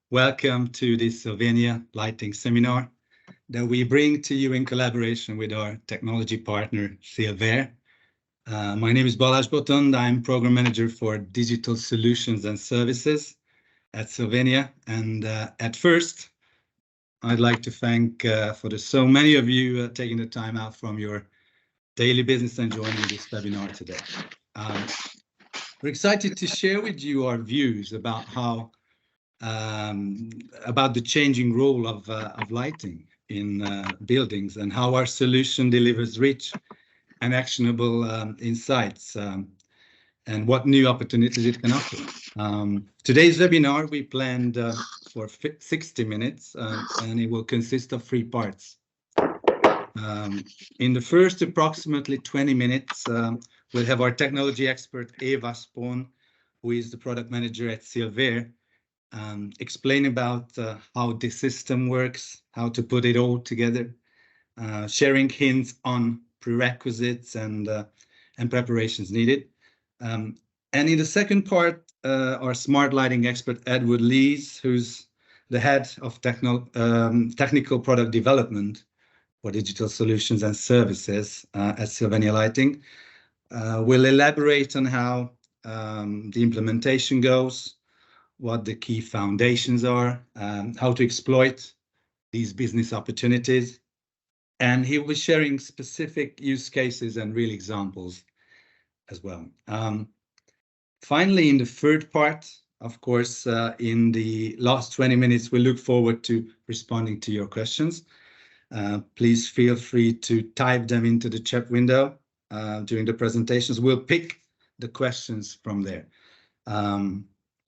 Welcome to this Sylvania lighting seminar that we bring to you in collaboration with our technology partner, Silvair. My name is Balázs Botond. I'm Program Manager for Digital Solutions and Services at Sylvania. And at first, I'd like to thank for the so many of you taking the time out from your daily business and joining this webinar today. We're excited to share with you our views about how about the changing role of lighting in buildings and how our solution delivers rich and actionable insights and what new opportunities it can offer. Today's webinar we planned for 60 minutes and it will consist of 3 parts. In the first approximately 20 minutes, we'll have our technology expert Eva Spohn, who is the product manager at Silvair, explain about how the system works, how to put it all together, sharing hints on prerequisites and preparations needed. And in the second part, our smart lighting expert Edward Lees, who's the head of technical product development for digital solutions and services at Sylvania Lighting, will elaborate on how the implementation goes, what the key foundations are, how to exploit these business opportunities. And he will be sharing specific use cases and real examples as well. Finally, in the third part, of course, in the last 20 minutes, we look forward to responding to your questions. Please feel free to type them into the chat window during the presentations. We'll pick the questions from there.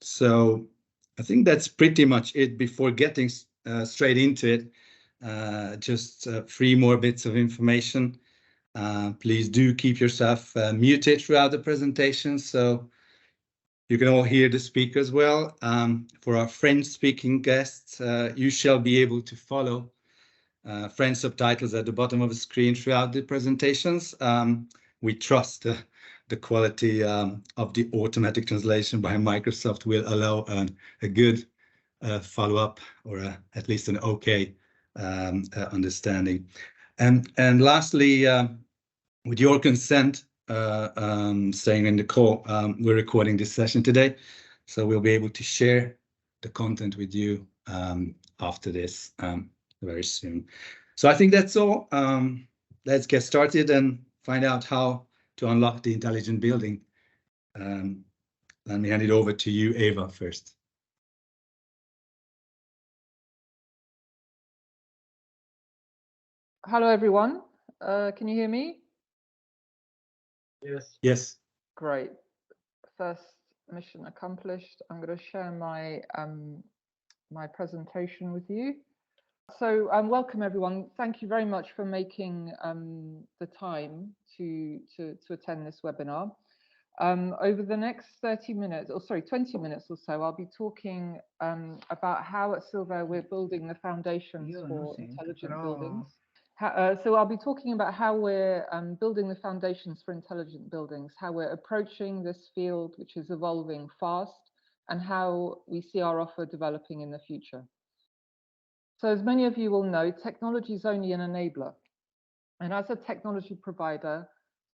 So I think that's pretty much it. Before getting straight into it, just 3 more bits of information. Please do keep yourself muted throughout the presentation so you can all hear the speakers well. For our French-speaking guests, you shall be able to follow French subtitles at the bottom of the screen throughout the presentations. We trust the quality of the automatic translation by Microsoft will allow a good follow-up or at least an okay understanding. And lastly, with your consent, staying in the call, we're recording this session today, so we'll be able to share the content with you after this very soon. So I think that's all. Let's get started and find out how to unlock the intelligent building. Let me hand it over to you, Eva, first. Hello, everyone. Can you hear me? Yes. Yes. Great. First mission accomplished. I'm going to share my my presentation with you. So welcome, everyone. Thank you very much for making the time to attend this webinar. Over the next 20 minutes or so, I'll be talking about how at Silvair we're building the foundations for intelligent buildings. So I'll be talking about how we're building the foundations for intelligent buildings, how we're approaching this field, which is evolving fast, and how we see our offer developing in the future. So as many of you will know, technology is only an enabler. And as a technology provider,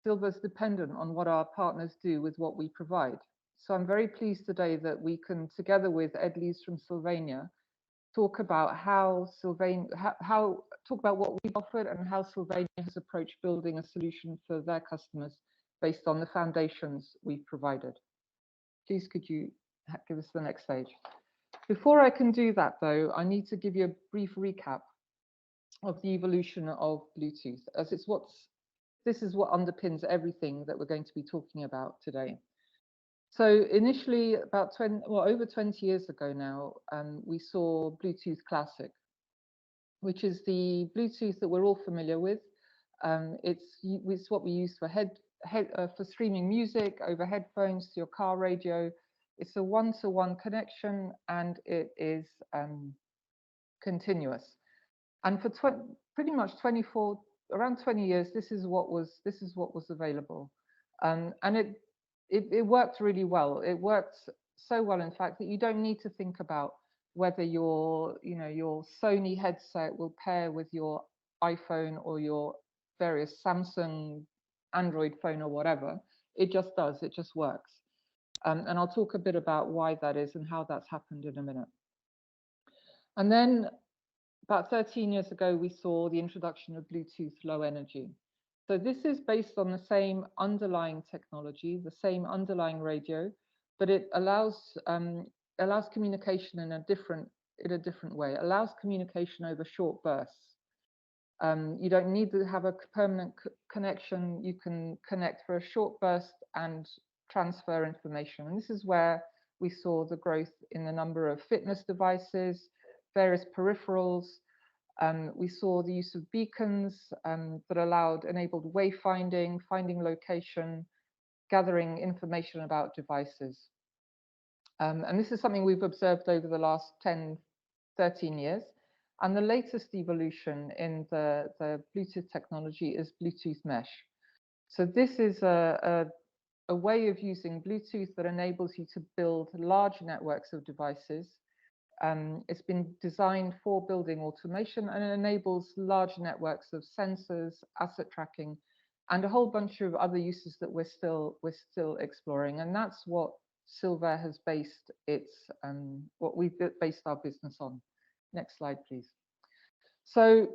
Silvair is dependent on what our partners do with what we provide. So I'm very pleased today that we can, together with Ed Lees from Sylvania, talk about how talk about what we've offered and how Sylvania has approached building a solution for their customers based on the foundations we've provided. Please, could you give us the next stage? Before I can do that, though, I need to give you a brief recap of the evolution of Bluetooth, as this is what underpins everything that we're going to be talking about today. So initially, about over 20 years ago now, we saw Bluetooth Classic, which is the Bluetooth that we're all familiar with. It's what we use for for streaming music over headphones to your car radio. It's a one-to-one connection, and it is continuous. And for pretty much around 20 years, this is what was available, and it worked really well. It worked so well, in fact, that you don't need to think about whether your Sony headset will pair with your iPhone or your various Samsung Android phone or whatever. It just does, it just works. And I'll talk a bit about why that is and how that's happened in a minute. And then about 13 years ago, we saw the introduction of Bluetooth Low Energy. So this is based on the same underlying technology, the same underlying radio, but it allows communication in a different way. It allows communication over short bursts. You don't need to have a permanent connection. You can connect for a short burst and transfer information. And this is where we saw the growth in the number of fitness devices, various peripherals. We saw the use of beacons that enabled wayfinding, finding location, gathering information about devices. And this is something we've observed over the last 10, 13 years. And the latest evolution in the Bluetooth technology is Bluetooth mesh. So this is a way of using Bluetooth that enables you to build large networks of devices. It's been designed for building automation, and it enables large networks of sensors, asset tracking, and a whole bunch of other uses that we're still exploring. And that's what Silvair has based what we've based our business on. Next slide, please. So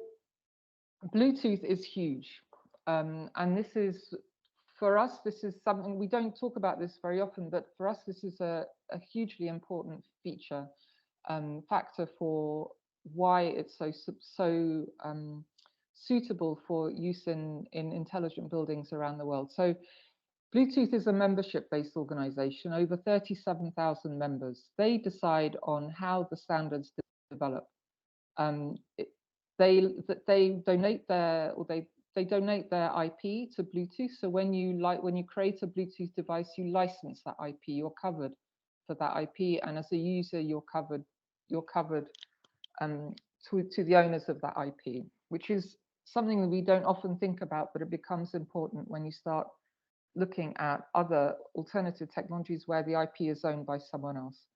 Bluetooth is huge. And this is, for us, this is something, we don't talk about this very often, but for us, this is a hugely important feature, factor for why it's so suitable for use in intelligent buildings around the world. So Bluetooth is a membership-based organization, over 37,000 members. They decide on how the standards develop. They donate their IP to Bluetooth. So when you create a Bluetooth device, you license that IP. You're covered for that IP, and as a user, you're covered to the owners of that IP, which is something that we don't often think about, but it becomes important when you start looking at other alternative technologies where the IP is owned by someone else.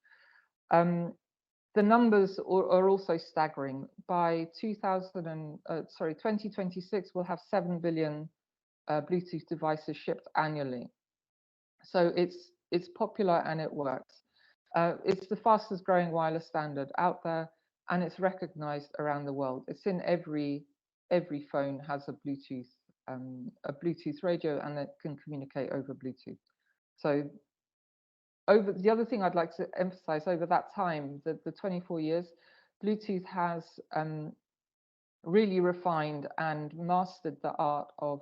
The numbers are also staggering. By 2026, we'll have 7 billion Bluetooth devices shipped annually. So it's popular and it works. It's the fastest growing wireless standard out there, and it's recognized around the world. It's in every phone has a Bluetooth radio, and it can communicate over Bluetooth. So the other thing I'd like to emphasize, over that time, the 24 years, Bluetooth has really refined and mastered the art of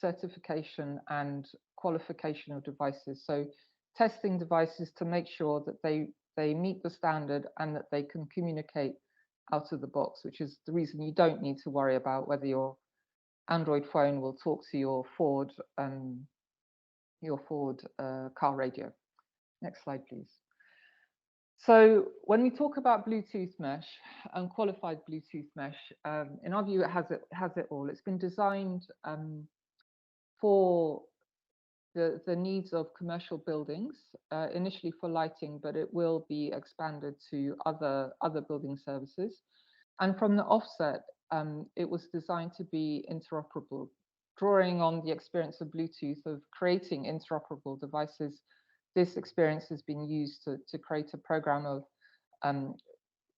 certification and qualification of devices. So testing devices to make sure that they meet the standard and that they can communicate out of the box, which is the reason you don't need to worry about whether your Android phone will talk to your Ford car radio. Next slide, please. So when we talk about Bluetooth mesh and qualified Bluetooth mesh, in our view, it has it all. It's been designed for the needs of commercial buildings, initially for lighting, but it will be expanded to other building services. And from the offset, it was designed to be interoperable, drawing on the experience of Bluetooth of creating interoperable devices. This experience has been used to create a program of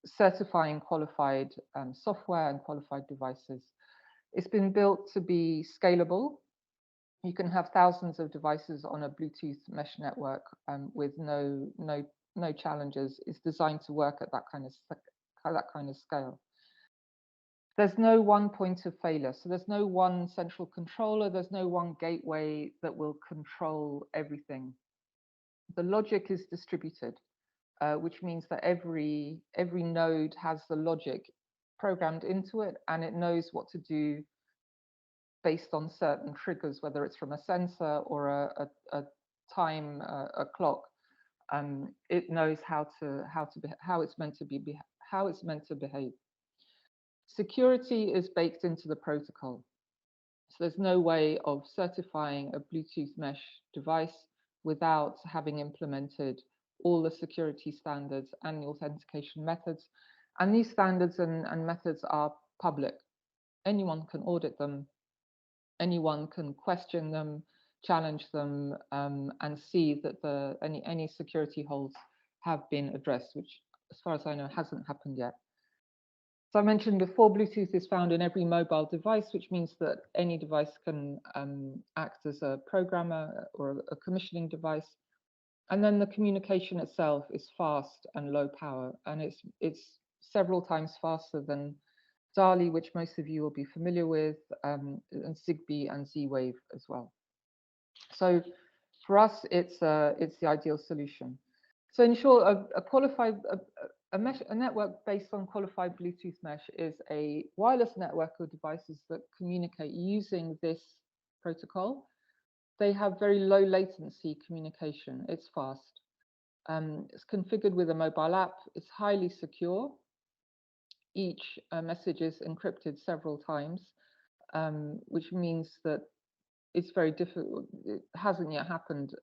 certifying qualified software and qualified devices. It's been built to be scalable. You can have thousands of devices on a Bluetooth mesh network with no challenges. It's designed to work at that kind of scale. There's no one point of failure. So there's no one central controller. There's no one gateway that will control everything. The logic is distributed, which means that every node has the logic programmed into it, and it knows what to do based on certain triggers, whether it's from a sensor or a time, a clock. It knows how it's meant to behave. Security is baked into the protocol. So there's no way of certifying a Bluetooth mesh device without having implemented all the security standards and the authentication methods. And these standards and methods are public. Anyone can audit them, anyone can question them, challenge them, and see that any security holes have been addressed, which, as far as I know, hasn't happened yet. So I mentioned before, Bluetooth is found in every mobile device, which means that any device can act as a programmer or a commissioning device. And then the communication itself is fast and low power, and it's several times faster than DALI, which most of you will be familiar with, and Zigbee and Z-Wave as well. So for us, it's the ideal solution. So in short, a network based on qualified Bluetooth mesh is a wireless network of devices that communicate using this protocol. They have very low latency communication. It's fast. It's configured with a mobile app. It's highly secure. Each message is encrypted several times, which means that it's very difficult. It hasn't yet happened.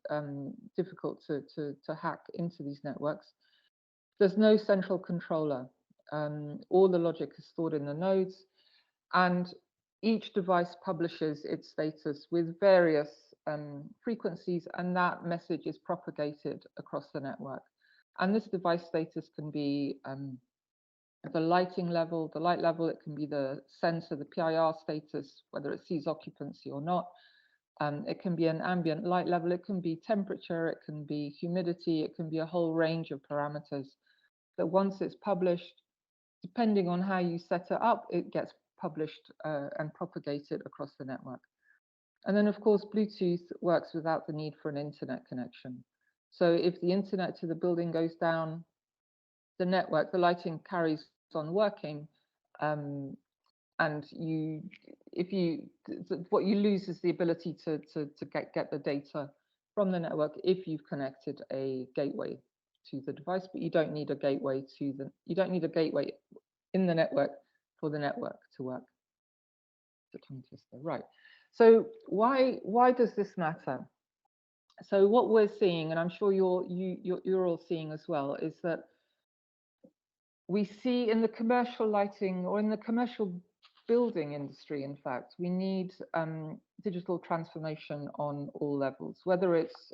Difficult to hack into these networks. There's no central controller. All the logic is stored in the nodes, and each device publishes its status with various frequencies, and that message is propagated across the network. And this device status can be the lighting level, the light level. It can be the sensor, the PIR status, whether it sees occupancy or not. It can be an ambient light level. It can be temperature. It can be humidity. It can be a whole range of parameters that once it's published, depending on how you set it up, it gets published and propagated across the network. And then, of course, Bluetooth works without the need for an internet connection. So if the internet to the building goes down, the network, the lighting carries on working, and what you lose is the ability to get the data from the network if you've connected a gateway to the device, but you don't need a gateway in the network for the network to work. The tongue twister, right? So why does this matter? So what we're seeing, and I'm sure you're all seeing as well, is that we see in the commercial lighting or in the commercial building industry, in fact, we need digital transformation on all levels, whether it's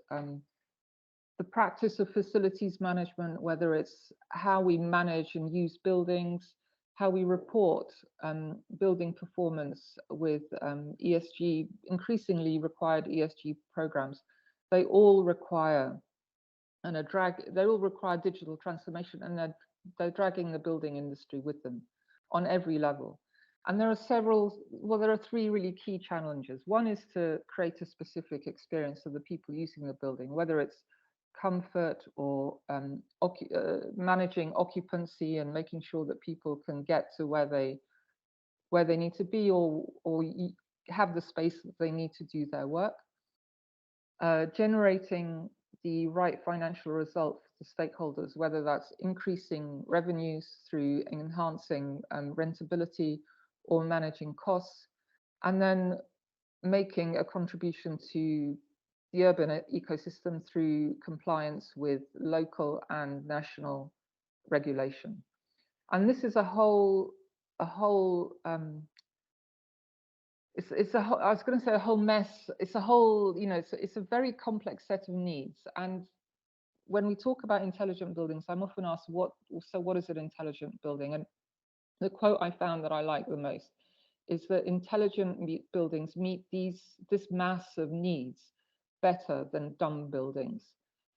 the practice of facilities management, whether it's how we manage and use buildings, how we report building performance with ESG, increasingly required ESG programs. They all require they all require digital transformation, and they're dragging the building industry with them on every level. And there are three really key challenges. One is to create a specific experience of the people using the building, whether it's comfort or managing occupancy and making sure that people can get to where they need to be, or have the space that they need to do their work. Generating the right financial result for stakeholders, whether that's increasing revenues through enhancing rentability or managing costs, and then making a contribution to the urban ecosystem through compliance with local and national regulation. And this is I was going to say a whole mess. It's a whole, it's a very complex set of needs. And when we talk about intelligent buildings, I'm often asked, what is an intelligent building? And the quote I found that I like the most is that intelligent buildings meet this mass of needs better than dumb buildings.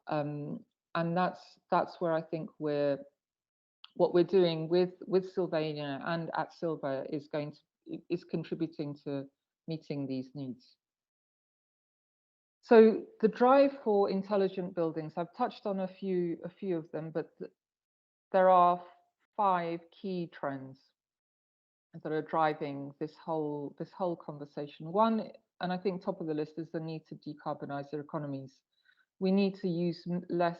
And that's where I think what we're doing with Sylvania and at Silvair is contributing to meeting these needs. So the drive for intelligent buildings, I've touched on a few of them, but there are 5 key trends that are driving this whole conversation. One, and I think top of the list, is the need to decarbonize their economies. We need to use less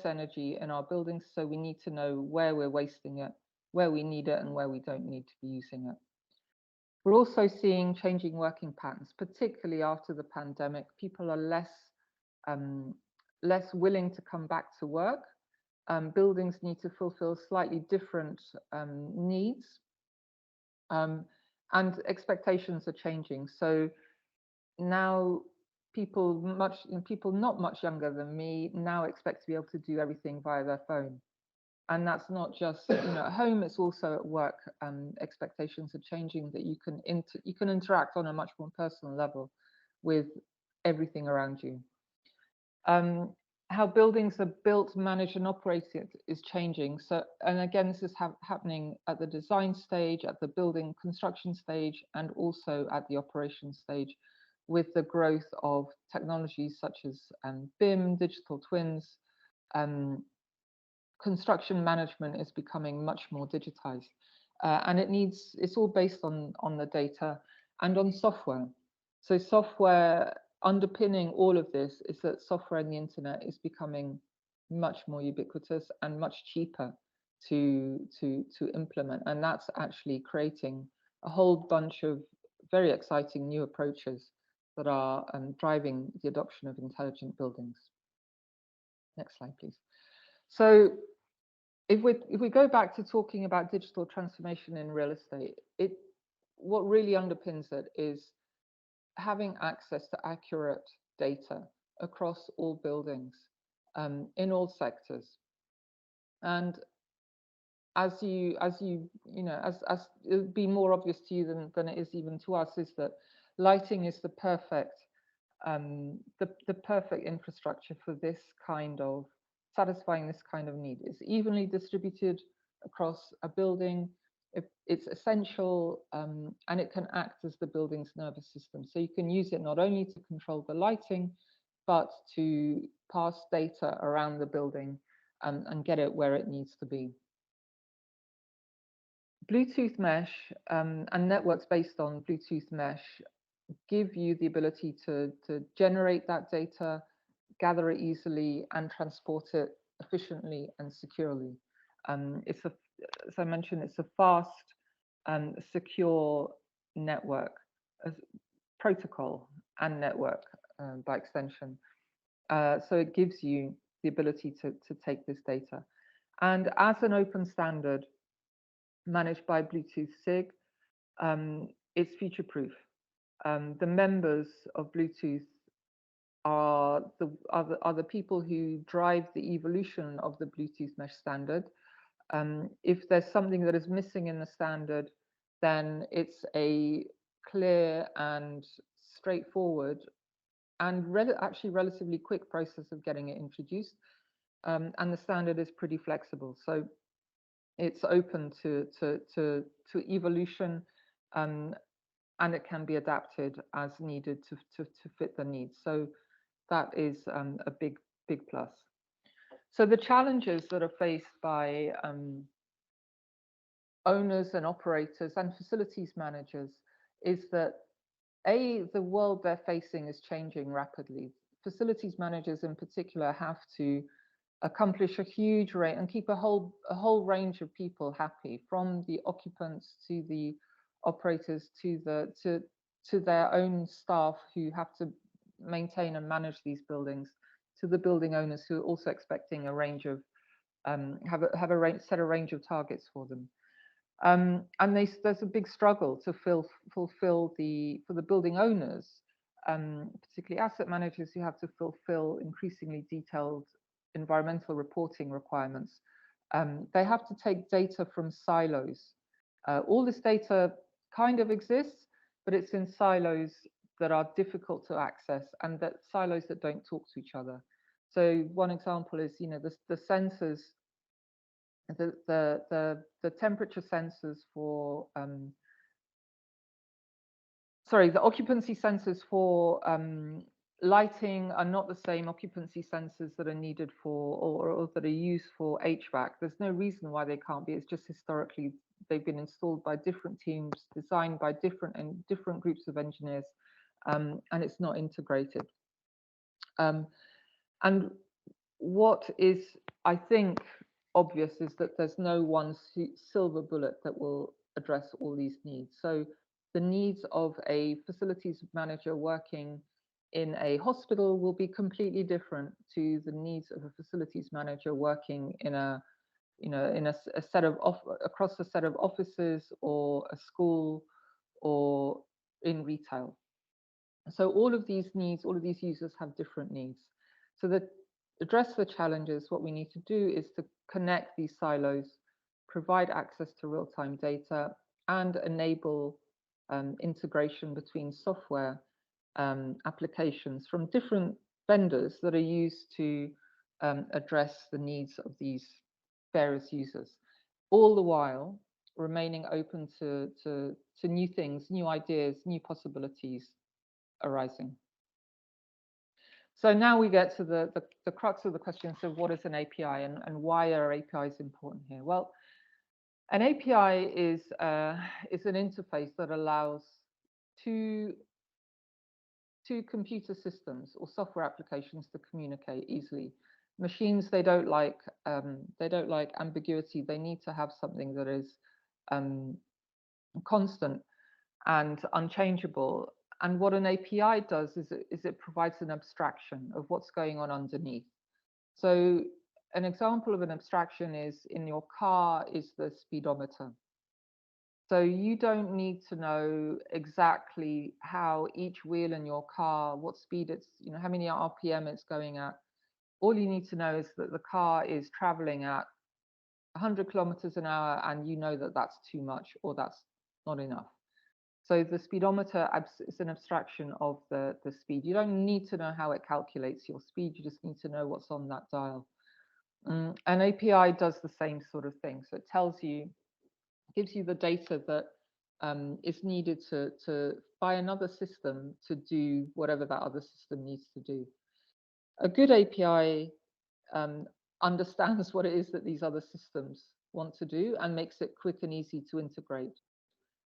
energy in our buildings, so we need to know where we're wasting it, where we need it, and where we don't need to be using it. We're also seeing changing working patterns, particularly after the pandemic. People are less less willing to come back to work. Buildings need to fulfill slightly different needs, and expectations are changing. So now people not much younger than me now expect to be able to do everything via their phone. And that's not just at home, it's also at work. Expectations are changing, that you can interact on a much more personal level with everything around you. How buildings are built, managed and operated is changing. So, and again, this is happening at the design stage, at the building construction stage, and also at the operation stage, with the growth of technologies such as BIM, digital twins. Construction management is becoming much more digitized, and it's all based on the data and on software. So software underpinning all of this is that software and the internet is becoming much more ubiquitous and much cheaper to implement, and that's actually creating a whole bunch of very exciting new approaches that are driving the adoption of intelligent buildings. Next slide, please. So if we go back to talking about digital transformation in real estate, what really underpins it is having access to accurate data across all buildings, in all sectors. And as it'll be more obvious to you than it is even to us, is that lighting is the perfect infrastructure for this kind of satisfying this kind of need. It's evenly distributed across a building. It's essential, and it can act as the building's nervous system. So you can use it not only to control the lighting, but to pass data around the building and get it where it needs to be. Bluetooth mesh and networks based on Bluetooth mesh give you the ability to generate that data, gather it easily, and transport it efficiently and securely. As I mentioned, it's a fast and secure network, protocol and network by extension. So it gives you the ability to take this data. And as an open standard managed by Bluetooth SIG, it's future-proof. The members of Bluetooth are the people who drive the evolution of the Bluetooth mesh standard. If there's something that is missing in the standard, then it's a clear and straightforward and actually relatively quick process of getting it introduced. And the standard is pretty flexible, so it's open to evolution, and it can be adapted as needed to fit the needs. So that is a big plus. So the challenges that are faced by owners and operators and facilities managers is that the world they're facing is changing rapidly. Facilities managers in particular have to accomplish a huge rate and keep a whole range of people happy, from the occupants to the operators to their own staff who have to maintain and manage these buildings, to the building owners who are also expecting a range of set a range of targets for them. And there's a big struggle to fulfill for the building owners, particularly asset managers, who have to fulfill increasingly detailed environmental reporting requirements. They have to take data from silos. All this data kind of exists, but it's in silos that are difficult to access, and that silos that don't talk to each other. So one example is, the sensors, the temperature sensors for the occupancy sensors for lighting are not the same occupancy sensors that are needed for or that are used for HVAC. There's no reason why they can't be. It's just historically they've been installed by different teams, designed by different groups of engineers, and it's not integrated. And what is, I think, obvious is that there's no one silver bullet that will address all these needs. So the needs of a facilities manager working in a hospital will be completely different to the needs of a facilities manager working in a a set of across a set of offices or a school or in retail. So all of these needs, all of these users have different needs. So to address the challenges, what we need to do is to connect these silos, provide access to real-time data, and enable integration between software applications from different vendors that are used to address the needs of these various users, all the while remaining open to new things, new ideas, new possibilities arising. So now we get to the crux of the question. So what is an API and why are APIs important here? Well, an API is an interface that allows two computer systems or software applications to communicate easily. Machines, they don't like ambiguity. They need to have something that is constant and unchangeable. And what an API does is it provides an abstraction of what's going on underneath. So an example of an abstraction is in your car is the speedometer. So you don't need to know exactly how each wheel in your car, what speed it's, how many RPM it's going at. All you need to know is that the car is traveling at 100 kilometers an hour, and you know that that's too much or that's not enough. So the speedometer is an abstraction of the speed. You don't need to know how it calculates your speed. You just need to know what's on that dial. An API does the same sort of thing. So it tells you, gives you the data that is needed by another system to do whatever that other system needs to do. A good API understands what it is that these other systems want to do and makes it quick and easy to integrate.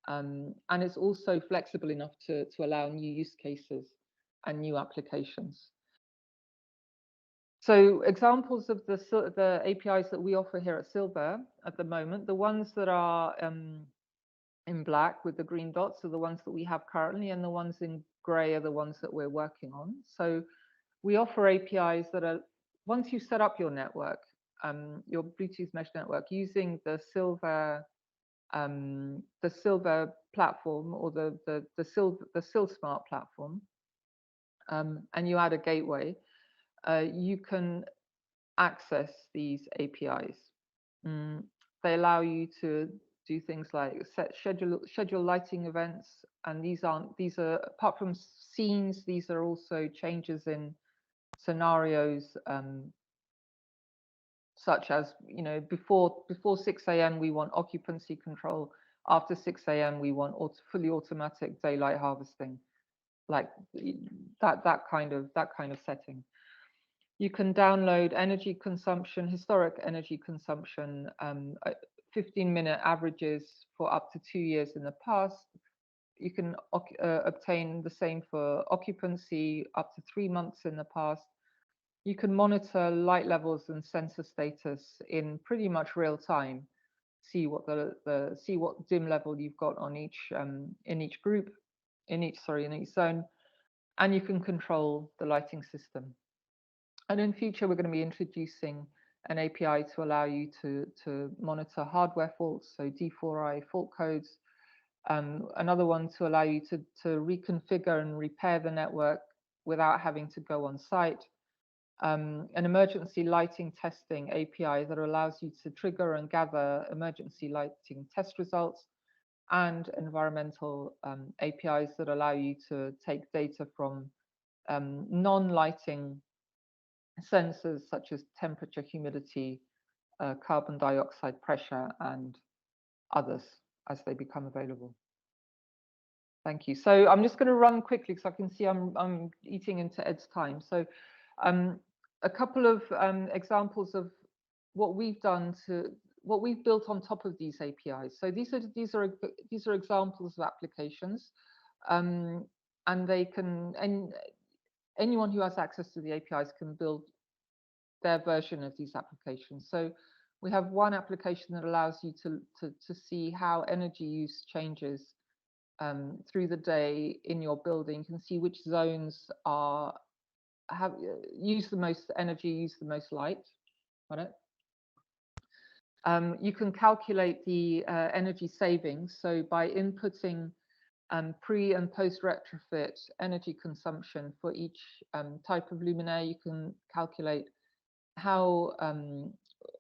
And it's also flexible enough to allow new use cases and new applications. So examples of the APIs that we offer here at Silvair at the moment, the ones that are in black with the green dots are the ones that we have currently, and the ones in gray are the ones that we're working on. So we offer APIs that are, once you set up your network, your Bluetooth mesh network using the Silvair platform or the SilSmart platform, and you add a gateway, you can access these APIs. They allow you to do things like schedule lighting events, and these are apart from scenes, these are also changes in scenarios, such as before 6 a.m. we want occupancy control. After 6 a.m. we want fully automatic daylight harvesting, like that kind of setting. You can download energy consumption, historic energy consumption, 15-minute averages for up to 2 years in the past. You can obtain the same for occupancy up to 3 months in the past. You can monitor light levels and sensor status in pretty much real time. See what see what dim level you've got on each in each group, in each zone, and you can control the lighting system. And in future, we're going to be introducing an API to allow you to monitor hardware faults, so D4I fault codes. Another one to allow you to reconfigure and repair the network without having to go on site. An emergency lighting testing API that allows you to trigger and gather emergency lighting test results, and environmental APIs that allow you to take data from non-lighting sensors such as temperature, humidity, carbon dioxide pressure, and others as they become available. Thank you. So I'm just going to run quickly because I can see I'm eating into Ed's time. So a couple of examples of what we've done what we've built on top of these APIs. So these are examples of applications, and they can, and anyone who has access to the APIs can build their version of these applications. So we have one application that allows you to see how energy use changes through the day in your building. You can see which zones use the most energy, use the most light. Got it? You can calculate the energy savings. So by inputting pre and post retrofit energy consumption for each type of luminaire, you can calculate how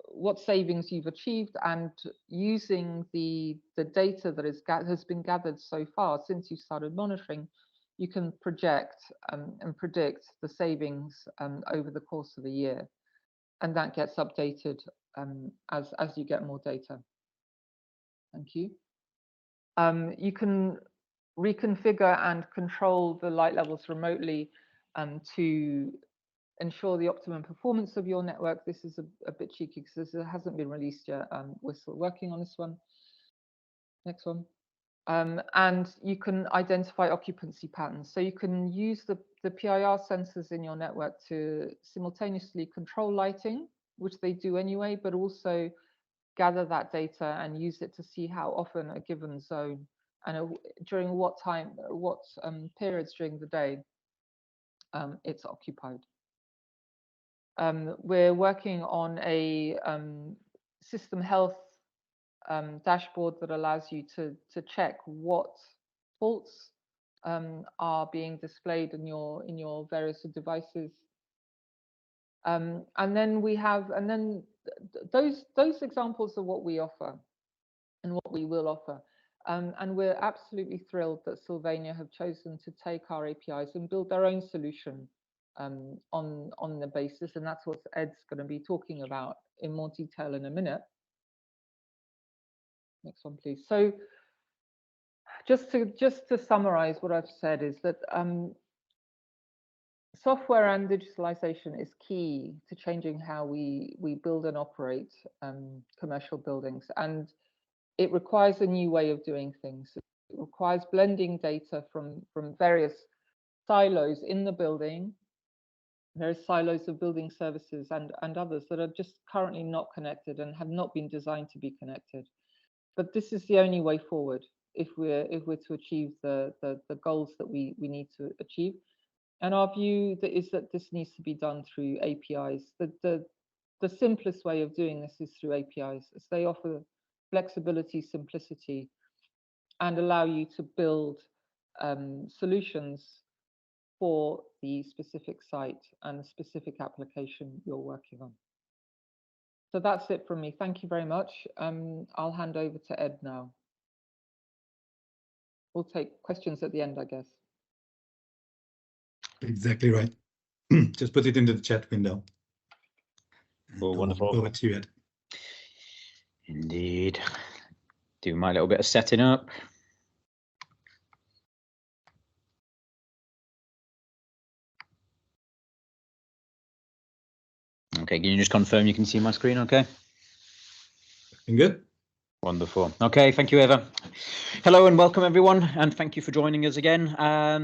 what savings you've achieved, and using the data that has been gathered so far since you started monitoring, you can project and predict the savings over the course of a year, and that gets updated as you get more data. Thank you. You can reconfigure and control the light levels remotely to ensure the optimum performance of your network. This is a bit cheeky because this hasn't been released yet. We're still working on this one. Next one. And you can identify occupancy patterns. So you can use the PIR sensors in your network to simultaneously control lighting, which they do anyway, but also gather that data and use it to see how often a given zone and during what time, what periods during the day it's occupied. We're working on a system health dashboard that allows you to check what faults are being displayed in your various devices. And then we have, those examples are what we offer and what we will offer. And we're absolutely thrilled that Sylvania have chosen to take our APIs and build their own solution on the basis, and that's what Ed's going to be talking about in more detail in a minute. Next one, please. So just to summarize what I've said is that software and digitalization is key to changing how we build and operate commercial buildings, and it requires a new way of doing things. It requires blending data from various silos in the building, various silos of building services and others that are just currently not connected and have not been designed to be connected. But this is the only way forward if we're to achieve the goals that we need to achieve. And our view is that this needs to be done through APIs. The simplest way of doing this is through APIs, as they offer flexibility, simplicity, and allow you to build solutions for the specific site and the specific application you're working on. So that's it from me. Thank you very much. I'll hand over to Ed now. We'll take questions at the end, I guess. Exactly right. Just put it into the chat window. Well, wonderful. Over to you, Ed. Indeed. Do my little bit of setting up. Okay, can you just confirm you can see my screen okay? Looking good. Wonderful. Okay, thank you, Eva. Hello and welcome everyone, and thank you for joining us again.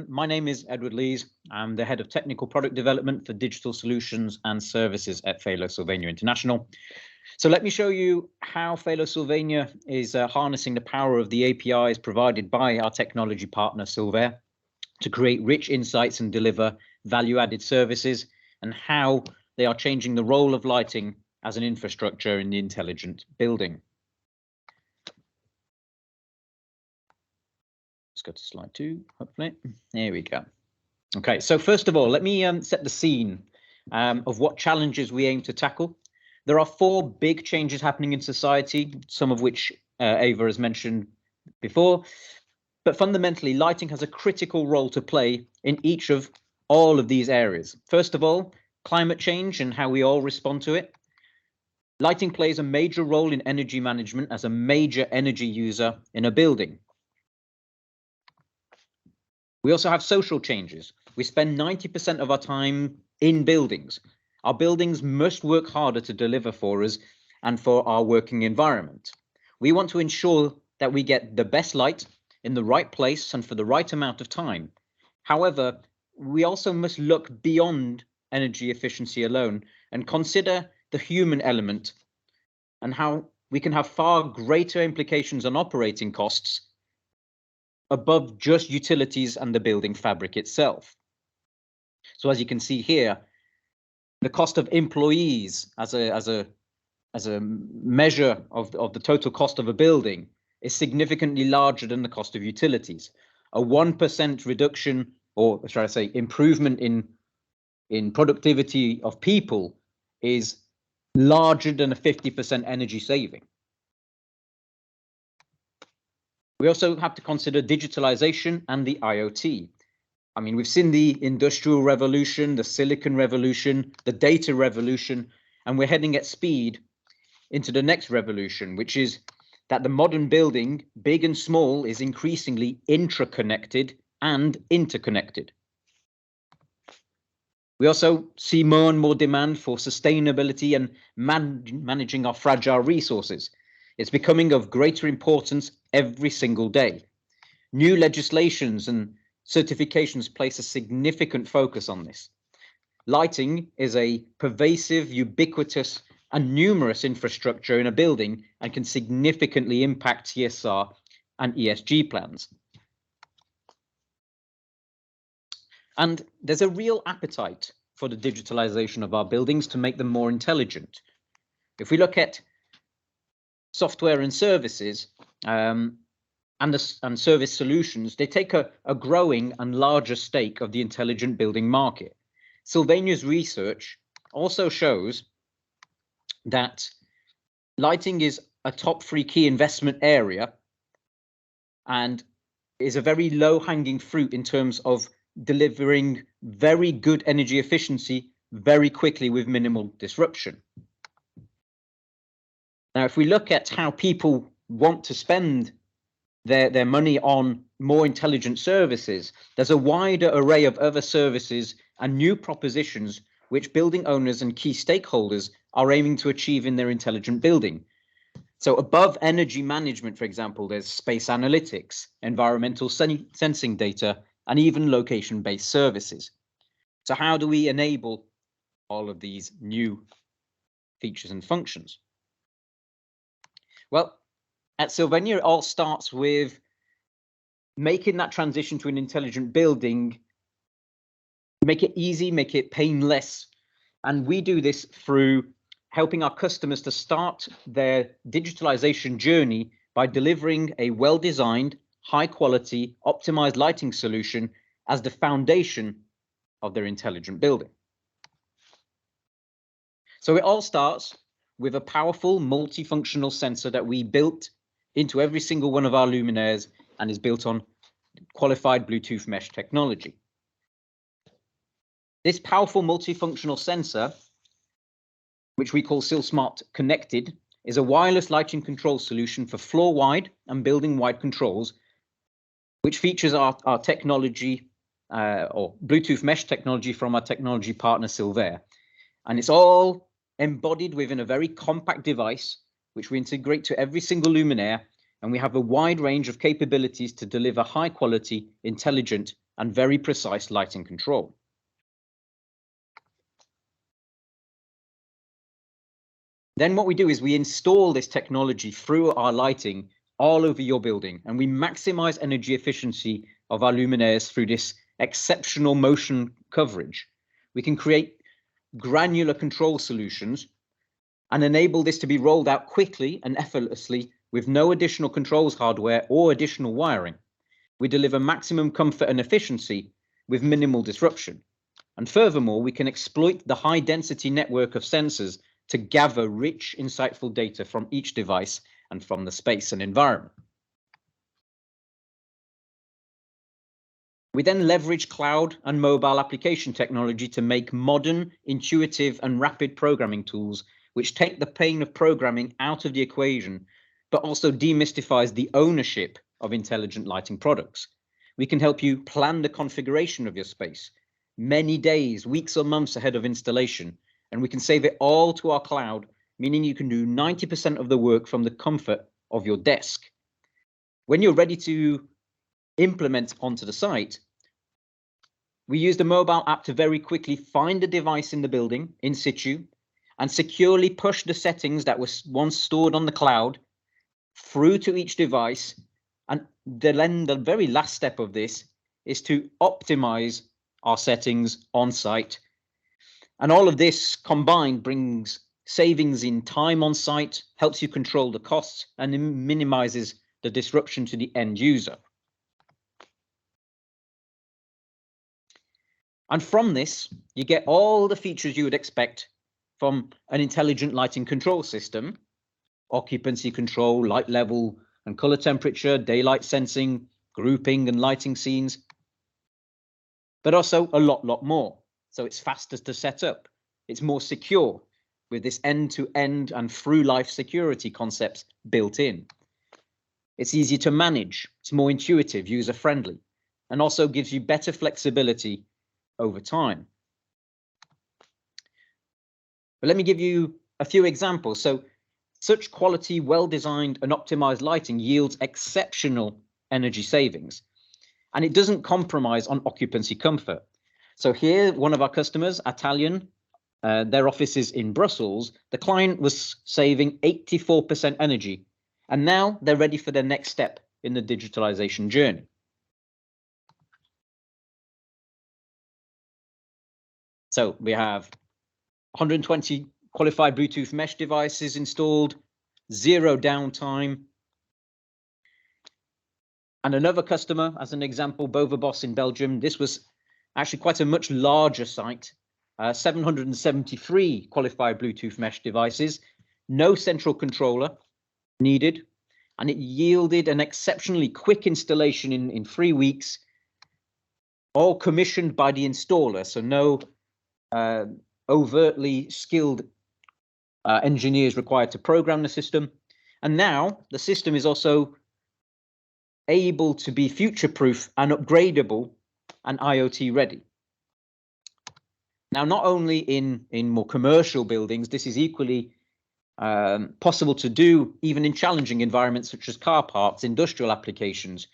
My name is Edward Lees. I'm the head of technical product development for digital solutions and services at Felo Sylvania International. So let me show you how Felo Sylvania is harnessing the power of the APIs provided by our technology partner Silvair to create rich insights and deliver value-added services, and how they are changing the role of lighting as an infrastructure in the intelligent building. Let's go to slide 2, hopefully. There we go. Okay, so first of all, let me set the scene of what challenges we aim to tackle. There are 4 big changes happening in society, some of which Eva has mentioned before. But fundamentally, lighting has a critical role to play in each of all of these areas. First of all, climate change and how we all respond to it. Lighting plays a major role in energy management as a major energy user in a building. We also have social changes. We spend 90% of our time in buildings. Our buildings must work harder to deliver for us and for our working environment. We want to ensure that we get the best light in the right place and for the right amount of time. However, we also must look beyond energy efficiency alone and consider the human element and how we can have far greater implications on operating costs above just utilities and the building fabric itself. So as you can see here, the cost of employees as a measure of the total cost of a building is significantly larger than the cost of utilities. A 1% reduction, or should I say improvement in productivity of people, is larger than a 50% energy saving. We also have to consider digitalization and the IoT. I mean, we've seen the industrial revolution, the silicon revolution, the data revolution, and we're heading at speed into the next revolution, which is that the modern building, big and small, is increasingly intraconnected and interconnected. We also see more and more demand for sustainability and managing our fragile resources. It's becoming of greater importance every single day. New legislations and certifications place a significant focus on this. Lighting is a pervasive, ubiquitous, and numerous infrastructure in a building and can significantly impact CSR and ESG plans. And there's a real appetite for the digitalization of our buildings to make them more intelligent. If we look at software and services and service solutions, they take a growing and larger stake of the intelligent building market. Sylvania's research also shows that lighting is a top 3 key investment area and is a very low-hanging fruit in terms of delivering very good energy efficiency very quickly with minimal disruption. Now, if we look at how people want to spend their money on more intelligent services, there's a wider array of other services and new propositions which building owners and key stakeholders are aiming to achieve in their intelligent building. So above energy management, for example, there's space analytics, environmental sensing data, and even location-based services. So how do we enable all of these new features and functions? Well, at Sylvania, it all starts with making that transition to an intelligent building, make it easy, make it painless. And we do this through helping our customers to start their digitalization journey by delivering a well-designed, high-quality, optimized lighting solution as the foundation of their intelligent building. So it all starts with a powerful multifunctional sensor that we built into every single one of our luminaires and is built on qualified Bluetooth mesh technology. This powerful multifunctional sensor, which we call SylSmart Connected, is a wireless lighting control solution for floor-wide and building-wide controls, which features our technology or Bluetooth mesh technology from our technology partner Silvair. And it's all embodied within a very compact device, which we integrate to every single luminaire, and we have a wide range of capabilities to deliver high quality, intelligent, and very precise lighting control. Then what we do is we install this technology through our lighting all over your building, and we maximize energy efficiency of our luminaires through this exceptional motion coverage. We can create granular control solutions and enable this to be rolled out quickly and effortlessly with no additional controls hardware or additional wiring. We deliver maximum comfort and efficiency with minimal disruption. And furthermore, we can exploit the high density network of sensors to gather rich, insightful data from each device and from the space and environment. We then leverage cloud and mobile application technology to make modern, intuitive, and rapid programming tools, which take the pain of programming out of the equation, but also demystifies the ownership of intelligent lighting products. We can help you plan the configuration of your space many days, weeks, or months ahead of installation, and we can save it all to our cloud, meaning you can do 90% of the work from the comfort of your desk. When you're ready to implement onto the site, we use the mobile app to very quickly find the device in the building in situ and securely push the settings that were once stored on the cloud through to each device and the very last step of this is to optimize our settings on site. And all of this combined brings savings in time on site, helps you control the costs, and minimizes the disruption to the end user. And from this, you get all the features you would expect from an intelligent lighting control system: occupancy control, light level and color temperature, daylight sensing, grouping and lighting scenes, but also a lot more. So it's faster to set up. It's more secure with this end-to-end and through life security concepts built in. It's easier to manage. It's more intuitive, user friendly, and also gives you better flexibility over time. But let me give you a few examples. So such quality, well-designed and optimized lighting yields exceptional energy savings, and it doesn't compromise on occupancy comfort. So here, one of our customers, Italian, their office is in Brussels. The client was saving 84% energy, and now they're ready for their next step in the digitalization journey. So we have 120 qualified Bluetooth mesh devices installed, 0 downtime. And another customer, as an example, Boverbos in Belgium, this was actually quite a much larger site, 773 qualified Bluetooth mesh devices, no central controller needed, and it yielded an exceptionally quick installation in 3 weeks, all commissioned by the installer, so no overtly skilled engineers required to program the system. And now the system is also able to be future-proof and upgradable and IoT ready. Now, not only in more commercial buildings, this is equally possible to do even in challenging environments such as car parks, industrial applications.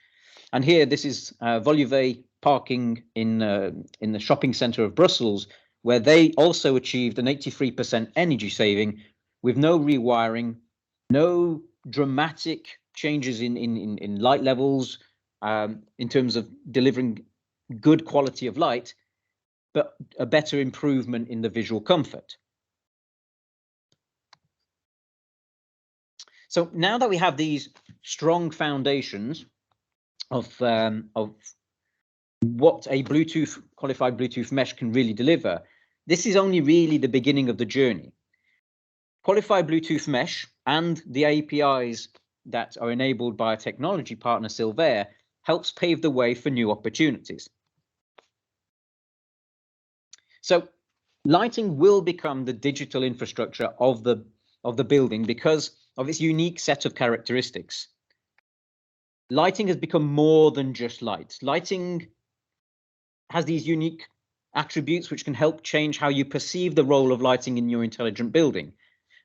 And here, this is Voluve parking in the shopping centre of Brussels, where they also achieved an 83% energy saving with no rewiring, no dramatic changes in light levels in terms of delivering good quality of light, but a better improvement in the visual comfort. So now that we have these strong foundations of what a qualified Bluetooth mesh can really deliver, this is only really the beginning of the journey. Qualified Bluetooth mesh and the APIs that are enabled by a technology partner, Silvair, helps pave the way for new opportunities. So lighting will become the digital infrastructure of the building because of its unique set of characteristics. Lighting has become more than just light. Lighting has these unique attributes which can help change how you perceive the role of lighting in your intelligent building.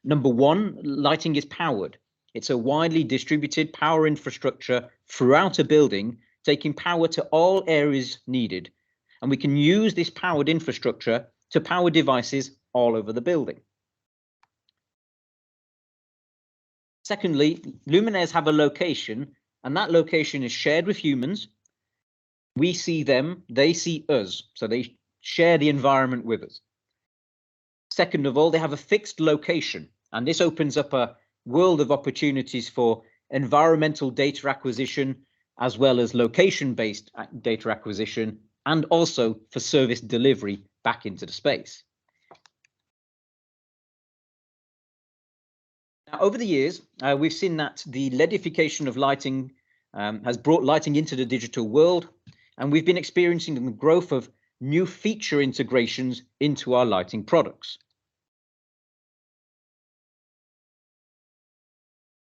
Number one, lighting is powered. It's a widely distributed power infrastructure throughout a building, taking power to all areas needed. And we can use this powered infrastructure to power devices all over the building. Secondly, luminaires have a location, and that location is shared with humans. We see them, they see us, so they share the environment with us. Second of all, they have a fixed location, and this opens up a world of opportunities for environmental data acquisition, as well as location-based data acquisition, and also for service delivery back into the space. Now, over the years, we've seen that the LEDification of lighting has brought lighting into the digital world, and we've been experiencing the growth of new feature integrations into our lighting products.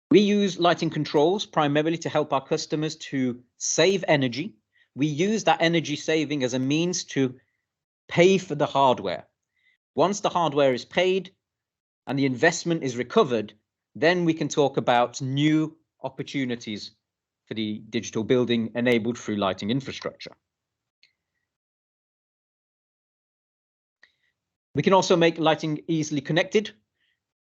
We use lighting controls primarily to help our customers to save energy. We use that energy saving as a means to pay for the hardware. Once the hardware is paid and the investment is recovered, then we can talk about new opportunities for the digital building enabled through lighting infrastructure. We can also make lighting easily connected.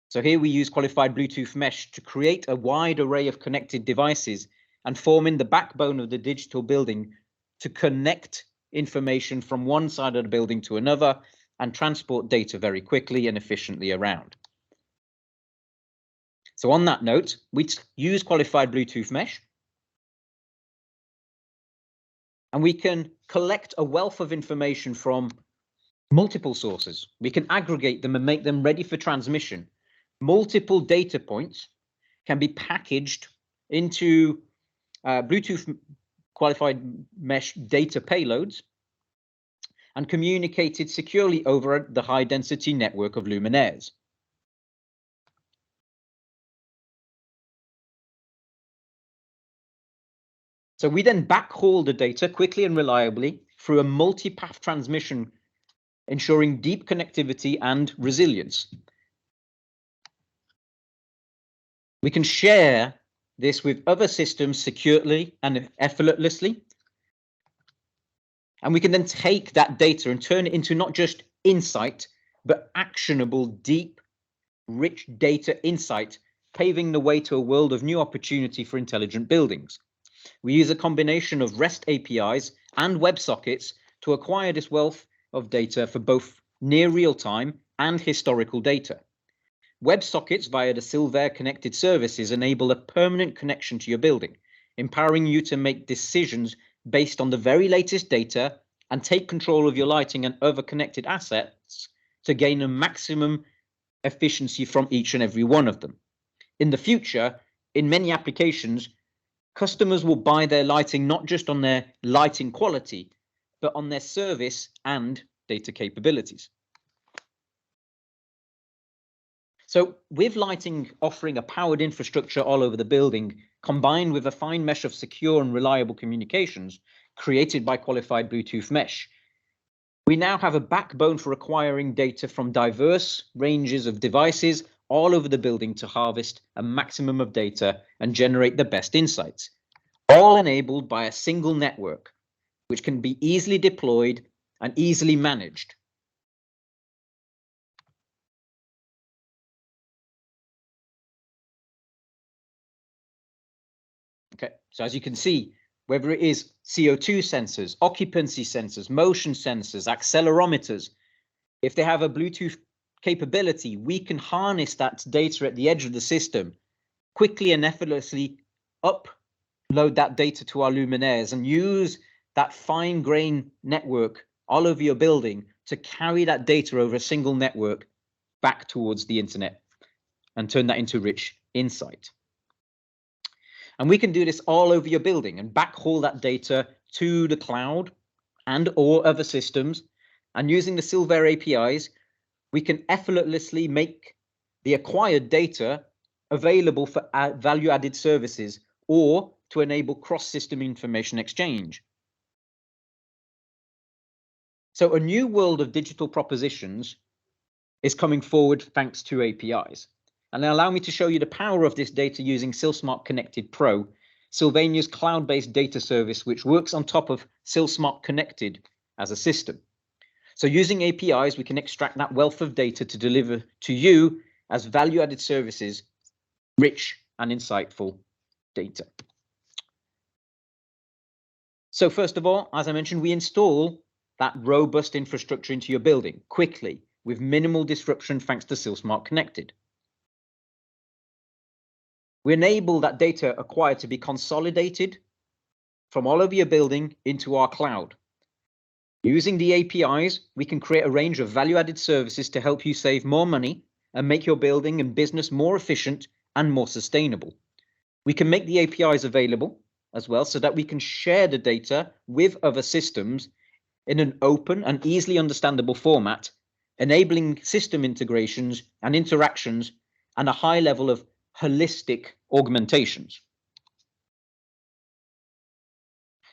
So here we use qualified Bluetooth mesh to create a wide array of connected devices and forming the backbone of the digital building to connect information from one side of the building to another and transport data very quickly and efficiently around. So on that note, we use qualified Bluetooth mesh, and we can collect a wealth of information from multiple sources. We can aggregate them and make them ready for transmission. Multiple data points can be packaged into Bluetooth qualified mesh data payloads and communicated securely over the high density network of luminaires. So we then backhaul the data quickly and reliably through a multi-path transmission, ensuring deep connectivity and resilience. We can share this with other systems securely and effortlessly. And we can then take that data and turn it into not just insight, but actionable, deep, rich data insight, paving the way to a world of new opportunity for intelligent buildings. We use a combination of REST APIs and WebSockets to acquire this wealth of data for both near real-time and historical data. WebSockets via the Silvair connected services enable a permanent connection to your building, empowering you to make decisions based on the very latest data and take control of your lighting and other connected assets to gain a maximum efficiency from each and every one of them. In the future, in many applications, customers will buy their lighting not just on their lighting quality, but on their service and data capabilities. So with lighting offering a powered infrastructure all over the building, combined with a fine mesh of secure and reliable communications created by qualified Bluetooth mesh, we now have a backbone for acquiring data from diverse ranges of devices all over the building to harvest a maximum of data and generate the best insights, all enabled by a single network, which can be easily deployed and easily managed. Okay, so as you can see, whether it is CO2 sensors, occupancy sensors, motion sensors, accelerometers, if they have a Bluetooth capability, we can harness that data at the edge of the system, quickly and effortlessly upload that data to our luminaires and use that fine grain network all over your building to carry that data over a single network back towards the internet and turn that into rich insight. And we can do this all over your building and backhaul that data to the cloud and or other systems. And using the Silvair APIs, we can effortlessly make the acquired data available for value-added services or to enable cross-system information exchange. So a new world of digital propositions is coming forward thanks to APIs. And allow me to show you the power of this data using SilSmart Connected Pro, Sylvania's cloud-based data service, which works on top of SilSmart Connected as a system. So using APIs, we can extract that wealth of data to deliver to you as value-added services, rich and insightful data. So first of all, as I mentioned, we install that robust infrastructure into your building quickly with minimal disruption thanks to SilSmart Connected. We enable that data acquired to be consolidated from all over your building into our cloud. Using the APIs, we can create a range of value-added services to help you save more money and make your building and business more efficient and more sustainable. We can make the APIs available as well so that we can share the data with other systems in an open and easily understandable format, enabling system integrations and interactions and a high level of holistic augmentations.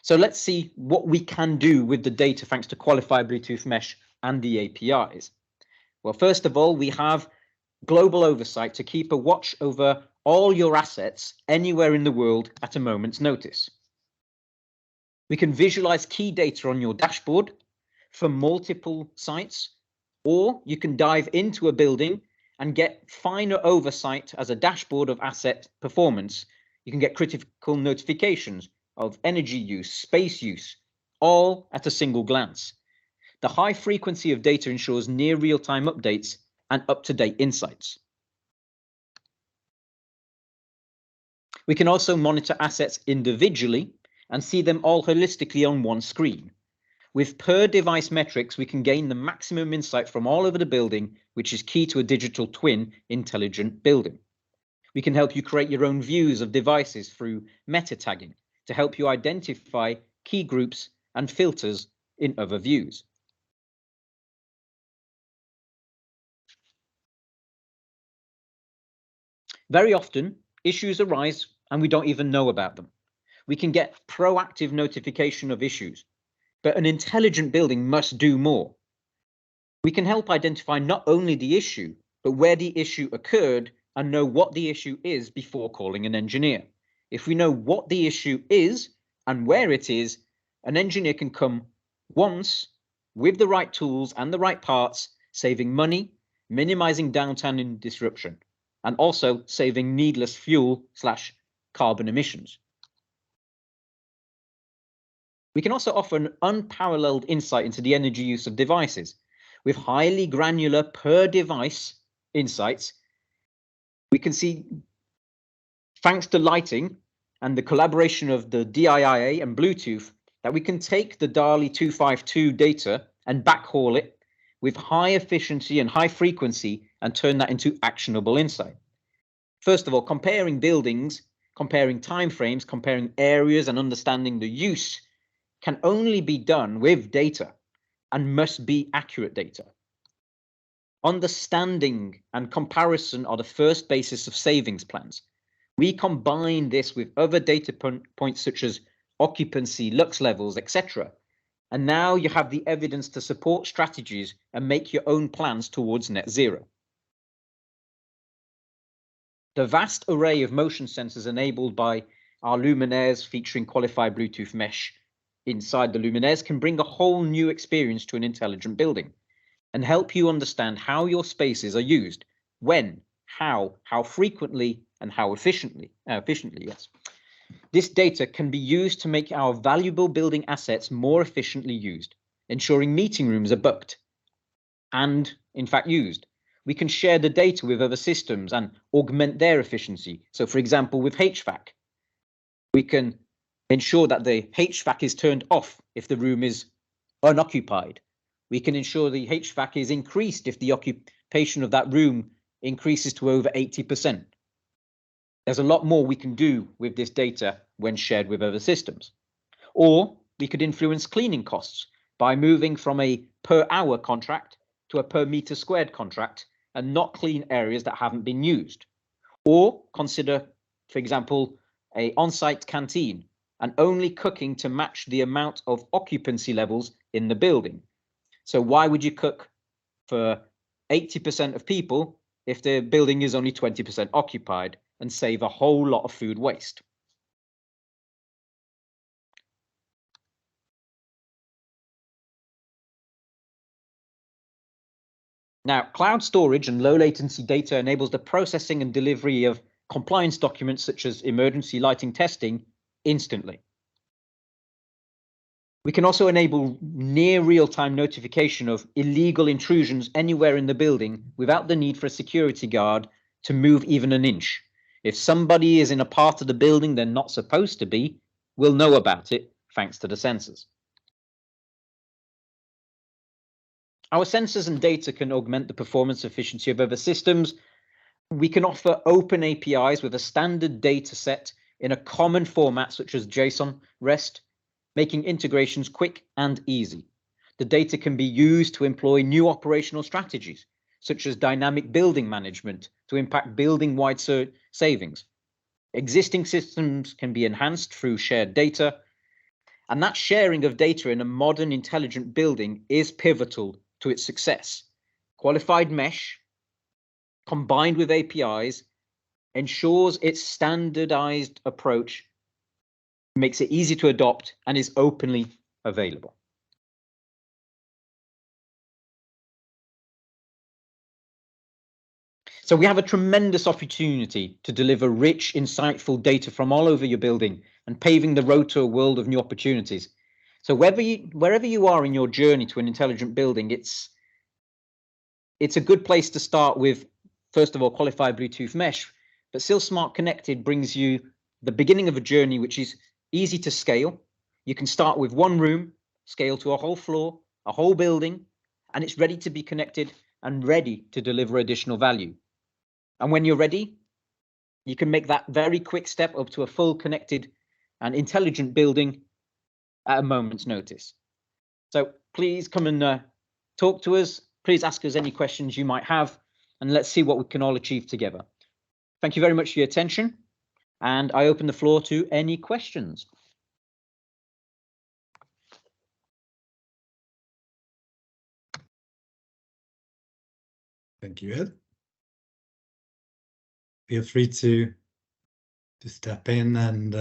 So let's see what we can do with the data thanks to qualified Bluetooth mesh and the APIs. Well, first of all, we have global oversight to keep a watch over all your assets anywhere in the world at a moment's notice. We can visualize key data on your dashboard for multiple sites, or you can dive into a building and get finer oversight as a dashboard of asset performance You can get critical notifications of energy use, space use, all at a single glance. The high frequency of data ensures near real-time updates and up-to-date insights. We can also monitor assets individually and see them all holistically on one screen. With per-device metrics, we can gain the maximum insight from all over the building, which is key to a digital twin intelligent building. We can help you create your own views of devices through meta tagging to help you identify key groups and filters in other views. Very often, issues arise and we don't even know about them. We can get proactive notification of issues, but an intelligent building must do more. We can help identify not only the issue, but where the issue occurred and know what the issue is before calling an engineer. If we know what the issue is and where it is, an engineer can come once with the right tools and the right parts, saving money, minimizing downtime and disruption, and also saving needless fuel/carbon emissions. We can also offer an unparalleled insight into the energy use of devices. With highly granular per device insights, we can see, thanks to lighting and the collaboration of the DIIA and Bluetooth, that we can take the DALI 252 data and backhaul it with high efficiency and high frequency and turn that into actionable insight. First of all, comparing buildings, comparing timeframes, comparing areas and understanding the use can only be done with data and must be accurate data. Understanding and comparison are the first basis of savings plans. We combine this with other data points such as occupancy, lux levels, etc. And now you have the evidence to support strategies and make your own plans towards net zero. The vast array of motion sensors enabled by our luminaires featuring qualified Bluetooth mesh inside the luminaires can bring a whole new experience to an intelligent building and help you understand how your spaces are used, when, how frequently, and how efficiently. Yes. This data can be used to make our valuable building assets more efficiently used, ensuring meeting rooms are booked and, in fact, used. We can share the data with other systems and augment their efficiency. So, for example, with HVAC, we can ensure that the HVAC is turned off if the room is unoccupied. We can ensure the HVAC is increased if the occupation of that room increases to over 80%. There's a lot more we can do with this data when shared with other systems. Or we could influence cleaning costs by moving from a per hour contract to a per meter squared contract and not clean areas that haven't been used. Or consider, for example, an on-site canteen and only cooking to match the amount of occupancy levels in the building. So why would you cook for 80% of people if the building is only 20% occupied and save a whole lot of food waste? Now, cloud storage and low latency data enables the processing and delivery of compliance documents such as emergency lighting testing instantly. We can also enable near real-time notification of illegal intrusions anywhere in the building without the need for a security guard to move even an inch. If somebody is in a part of the building they're not supposed to be, we'll know about it thanks to the sensors. Our sensors and data can augment the performance efficiency of other systems. We can offer open APIs with a standard data set in a common format such as JSON, REST, making integrations quick and easy. The data can be used to employ new operational strategies, such as dynamic building management to impact building-wide savings. Existing systems can be enhanced through shared data, and that sharing of data in a modern intelligent building is pivotal to its success. Qualified mesh, combined with APIs, ensures its standardized approach, makes it easy to adopt, and is openly available. So we have a tremendous opportunity to deliver rich, insightful data from all over your building and paving the road to a world of new opportunities. So wherever you are in your journey to an intelligent building, it's a good place to start with, first of all, qualified Bluetooth mesh. But SilSmart Connected brings you the beginning of a journey which is easy to scale. You can start with one room, scale to a whole floor, a whole building, and it's ready to be connected and ready to deliver additional value. And when you're ready, you can make that very quick step up to a full connected and intelligent building at a moment's notice. So please come and talk to us. Please ask us any questions you might have, and let's see what we can all achieve together. Thank you very much for your attention, and I open the floor to any questions. Thank you, Ed. Feel free to step in and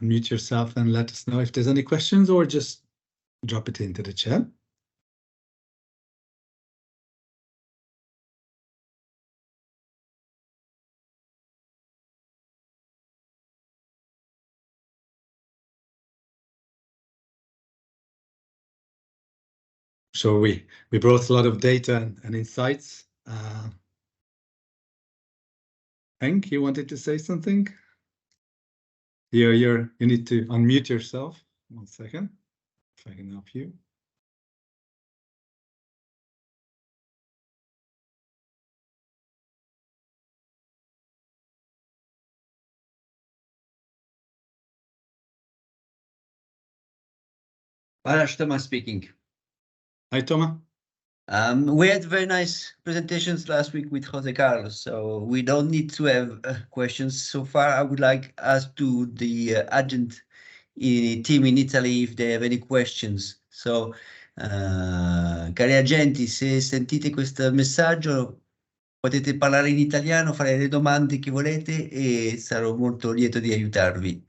unmute yourself and let us know if there's any questions, or just drop it into the chat. So we brought a lot of data and insights. Henk, you wanted to say something? You need to unmute yourself. 1 second, if I can help you. Thomas speaking. Hi, Thomas. We had very nice presentations last week with Jose Carlos, so we don't need to have questions so far. I would like us to the agent team in Italy if they have any questions. So, cari agenti, se sentite questo messaggio potete parlare in italiano, fare le domande che volete e sarò molto lieto di aiutarvi.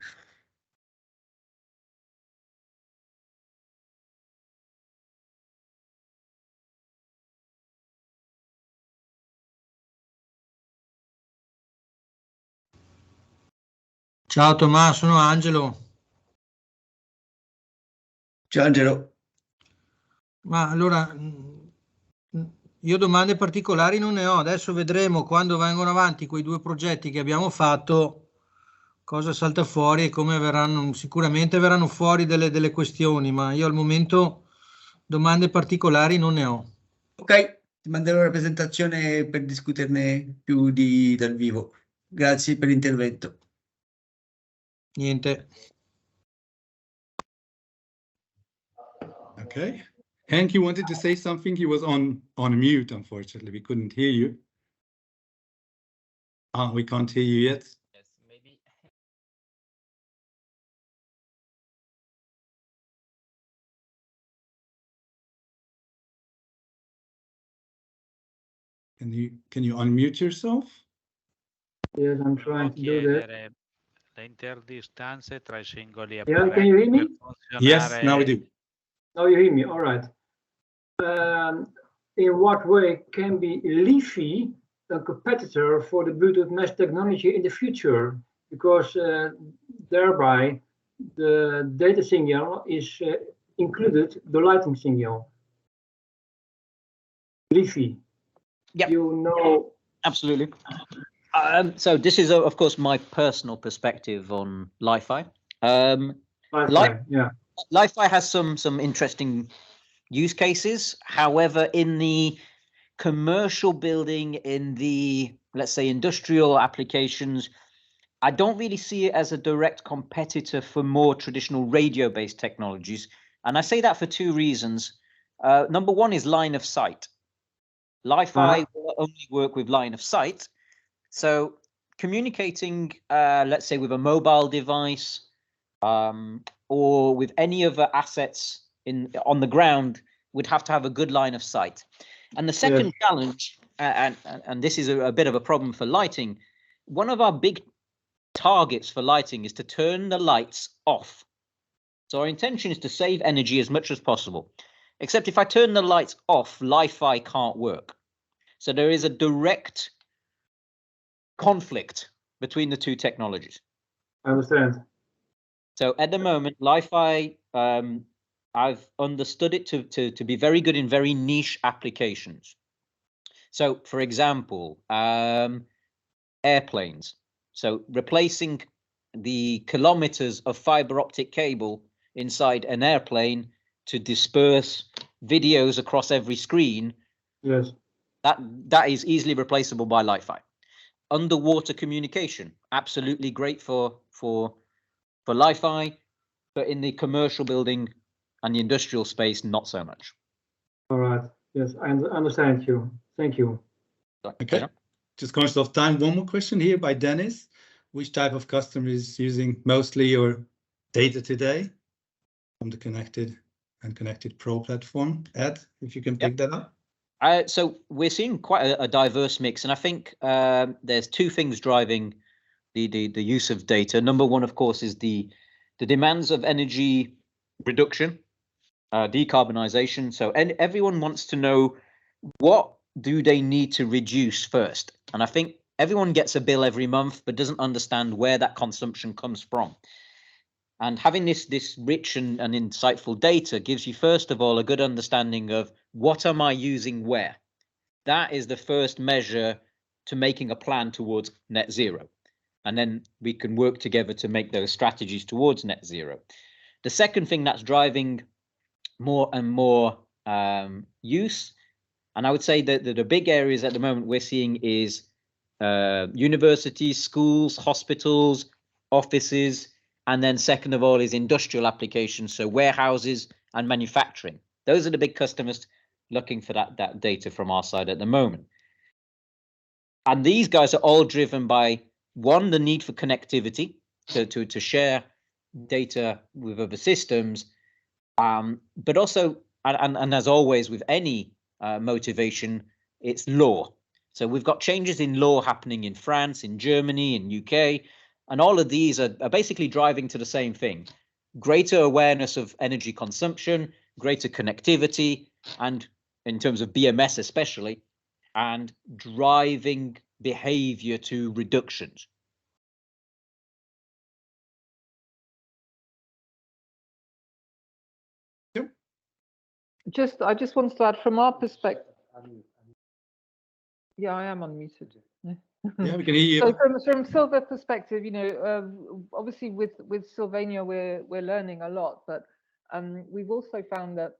Ciao Tommaso, sono Angelo. Ciao Angelo. Ma allora, io domande particolari non ne ho. Adesso vedremo quando vengono avanti quei 2 progetti che abbiamo fatto, cosa salta fuori e come verranno. Sicuramente verranno fuori delle questioni, ma io al momento domande particolari non ne ho. Ok, ti manderò la presentazione per discuterne più dal vivo. Grazie per l'intervento. Niente. Okay. Henk, you wanted to say something? He was on mute, unfortunately. We couldn't hear you. We can't hear you yet. Yes, maybe. Can you unmute yourself? Yes, I'm trying to do that. Le interdistanze tra I singoli Yeah, can you hear me? Yes, now we do. Oh, you hear me? All right. In what way can be Li-Fi a competitor for the Bluetooth mesh technology in the future? Because thereby the data signal is included the lighting signal. Li-Fi. Yep. You know. Absolutely. So this is, of course, my personal perspective on Li-Fi. Yeah. Li-Fi has some interesting use cases. However, in the commercial building, in the, let's say, industrial applications, I don't really see it as a direct competitor for more traditional radio-based technologies. And I say that for 2 reasons. Number one is line of sight. Li-Fi will only work with line of sight. So communicating, let's say, with a mobile device or with any other assets on the ground would have to have a good line of sight. And the second challenge, and this is a bit of a problem for lighting, one of our big targets for lighting is to turn the lights off. So our intention is to save energy as much as possible. Except if I turn the lights off, Li-Fi can't work. So there is a direct conflict between the two technologies. I understand. So at the moment, Li-Fi, I've understood it to be very good in very niche applications. So, for example, airplanes. So replacing the kilometers of fiber optic cable inside an airplane to disperse videos across every screen. Yes. That is easily replaceable by Li-Fi. Underwater communication, absolutely great for Li-Fi, but in the commercial building and the industrial space, not so much. All right. Yes, I understand you. Thank you. Okay. Just conscious of time, one more question here by Dennis. Which type of customer is using mostly your data today from the Connected and Connected Pro platform? Ed, if you can pick that up. So we're seeing quite a diverse mix, and I think there's two things driving the use of data. Number one, of course, is the demands of energy reduction, decarbonization. So everyone wants to know, what do they need to reduce first? And I think everyone gets a bill every month, but doesn't understand where that consumption comes from. And having this rich and insightful data gives you, first of all, a good understanding of what am I using where. That is the first measure to making a plan towards net zero. And then we can work together to make those strategies towards net zero. The second thing that's driving more and more use, and I would say that the big areas at the moment we're seeing is universities, schools, hospitals, offices, and then second of all is industrial applications, so warehouses and manufacturing. Those are the big customers looking for that data from our side at the moment. And these guys are all driven by, one, the need for connectivity, to share data with other systems, but also, and as always with any motivation, it's law. So we've got changes in law happening in France, in Germany, in UK, and all of these are basically driving to the same thing: greater awareness of energy consumption, greater connectivity, and in terms of BMS especially, and driving behavior to reductions. I just wanted to add from our perspective. Yeah, I am unmuted. Yeah, we can hear you. So from Silvair perspective, you know, obviously with Sylvania we're learning a lot, but we've also found that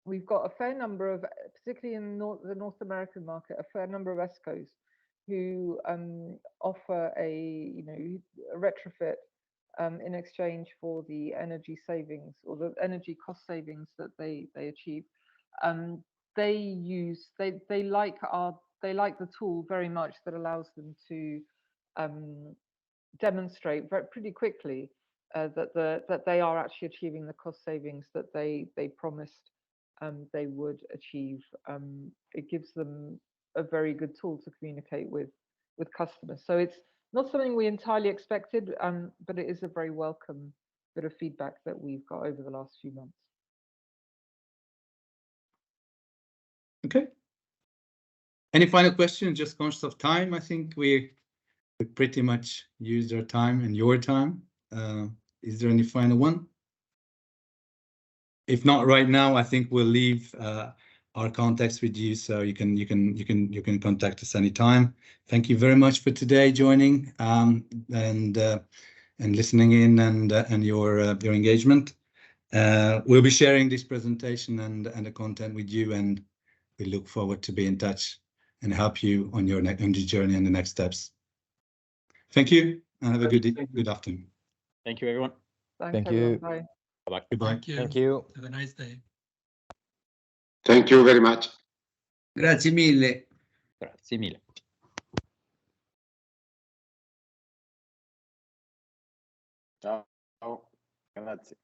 we've got a fair number of, particularly in the North American market, a fair number of ESCOs who offer a retrofit in exchange for the energy savings or the energy cost savings that they achieve. They like the tool very much, that allows them to demonstrate pretty quickly that they are actually achieving the cost savings that they promised they would achieve. It gives them a very good tool to communicate with customers. So it's not something we entirely expected, but it is a very welcome bit of feedback that we've got over the last few months. Okay. Any final questions? Just conscious of time. I think we pretty much used our time and your time. Is there any final one? If not right now, I think we'll leave our contacts with you, so you can contact us anytime. Thank you very much for today, joining and listening in, and your engagement. We'll be sharing this presentation and the content with you, and we look forward to be in touch and help you on your journey and the next steps. Thank you, and have a good afternoon. Thank you, everyone. Thanks, everyone. Bye. Bye-bye. Goodbye. Thank you. Have a nice day. Thank you very much. Grazie mille. Grazie mille. Ciao. Grazie.